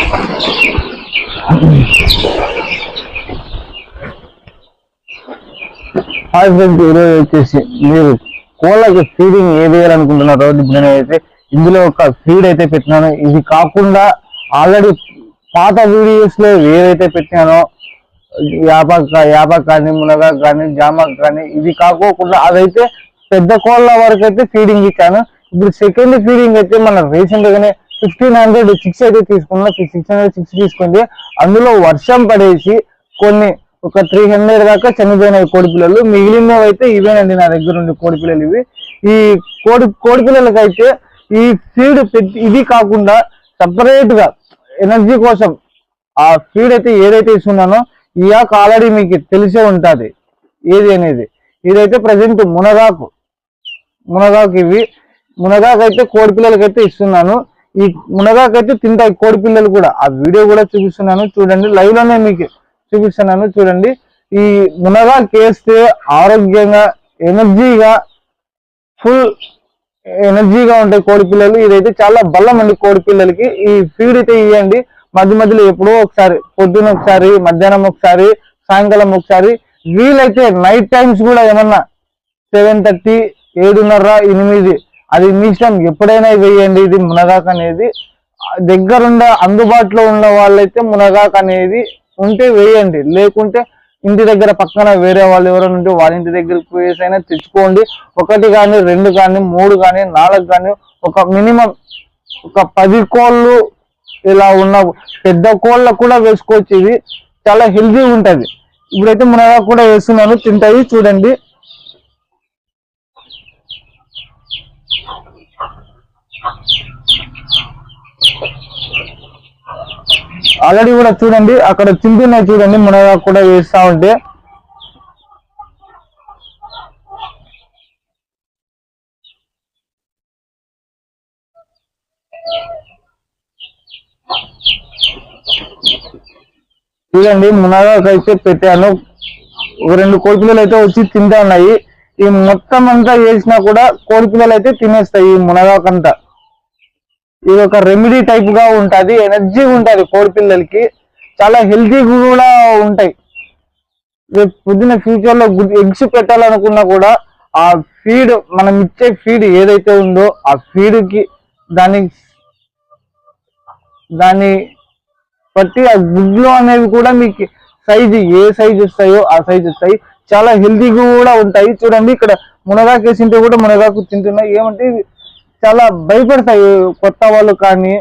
Hi friends, ఈరోజు వచ్చేసి మీరు కోళ్ళకి ఫీడింగ్ ఏ వేయాలనుకుంటున్నారో నేనైతే ఇందులో ఒక ఫీడ్ అయితే పెట్టినాను. ఇది కాకుండా ఆల్రెడీ పాత వీడియోస్ లో ఏదైతే పెట్టినానో యాపక్ కానీ, మునగాకు కానీ, జామకు కానీ, ఇది కాకోకుండా అదైతే పెద్ద కోళ్ళ వరకు అయితే ఫీడింగ్ ఇచ్చాను. ఇప్పుడు సెకండ్ ఫీడింగ్ అయితే మన రీసెంట్ గానే 1500 6 అయితే తీసుకున్నా. 600 6 తీసుకుంటే అందులో వర్షం పడేసి కొన్ని ఒక 300 దాకా చనిపోయినాయి కోడి పిల్లలు. మిగిలినవి అయితే ఇవేనండి నా దగ్గర ఉండే కోడి పిల్లలు. ఇవి ఈ కోడి పిల్లలకి అయితే ఈ ఫీడ్ పెట్టి, ఇది కాకుండా సపరేట్ గా ఎనర్జీ కోసం ఆ ఫీడ్ అయితే ఏదైతే ఇస్తున్నానో ఈ ఆకు ఆల్రెడీ మీకు తెలిసే ఉంటుంది ఏది అనేది. ఇదైతే ప్రజెంట్ మునగాకు ఇవి మునగాకు అయితే కోడి పిల్లలకి అయితే ఇస్తున్నాను. ఈ మునగాకు అయితే తింటాయి కోడి పిల్లలు కూడా. ఆ వీడియో కూడా చూపిస్తున్నాను చూడండి, లైవ్ లోనే మీకు చూపిస్తున్నాను చూడండి. ఈ మునగాకు వేస్తే ఆరోగ్యంగా ఎనర్జీగా ఫుల్ ఎనర్జీగా ఉంటాయి కోడి పిల్లలు. ఇదైతే చాలా బలం అండి కోడి పిల్లలకి. ఈ ఫీడ్ అయితే ఇవ్వండి మధ్య మధ్యలో ఎప్పుడో ఒకసారి, పొద్దున ఒకసారి, మధ్యాహ్నం ఒకసారి, సాయంకాలం ఒకసారి, వీలైతే నైట్ టైమ్స్ కూడా ఏమన్నా 7:30 7:30 8 అది మీ ఇష్టం, ఎప్పుడైనా వేయండి. ఇది మునగాకు అనేది దగ్గరుండ అందుబాటులో ఉన్న వాళ్ళైతే మునగాకు అనేది ఉంటే వేయండి, లేకుంటే ఇంటి దగ్గర పక్కన వేరే వాళ్ళు ఎవరైనా ఉంటే వాళ్ళ ఇంటి దగ్గరికి పోయేసైనా తెచ్చుకోండి. 1 కానీ 2 కానీ 3 కానీ 4 కానీ ఒక మినిమం ఒక 10 కోళ్ళు ఇలా ఉన్న పెద్ద కోళ్ళకు కూడా వేసుకోవచ్చు. ఇది చాలా హెల్తీ ఉంటది. ఇప్పుడైతే మునగాకు కూడా వేస్తున్నాను, తింటాయి చూడండి. ఆల్రెడీ కూడా చూడండి అక్కడ తింటున్నాయి చూడండి, మునగాకు కూడా వేస్తా ఉంటే. చూడండి మునగాకు అయితే పెట్టాను. 2 కోడి పిల్లలు అయితే వచ్చి తింటా ఉన్నాయి. ఈ మొత్తం అంతా వేసినా కూడా కోడి పిల్లలు అయితే తినేస్తాయి. ఈ మునగాకు అంతా ఇది ఒక రెమెడీ టైప్ గా ఉంటది, ఎనర్జీ ఉంటది కోడి పిల్లలకి, చాలా హెల్తీ కూడా ఉంటాయి. రేపు పొద్దున ఫ్యూచర్ లో ఎగ్స్ పెట్టాలనుకున్నా కూడా ఆ ఫీడ్, మనం ఇచ్చే ఫీడ్ ఏదైతే ఉందో ఆ ఫీడ్ కి దాని బట్టి ఆ గుడ్లు అనేవి కూడా మీకు సైజు ఏ సైజు వస్తాయో ఆ సైజు వస్తాయి. చాలా హెల్తీగా కూడా ఉంటాయి. చూడండి ఇక్కడ మునగాకు వేసింటే కూడా మునగాకు తింటున్నాయి. ఏమంటే చాలా భయపడతాయి కొత్త వాళ్ళు కానీ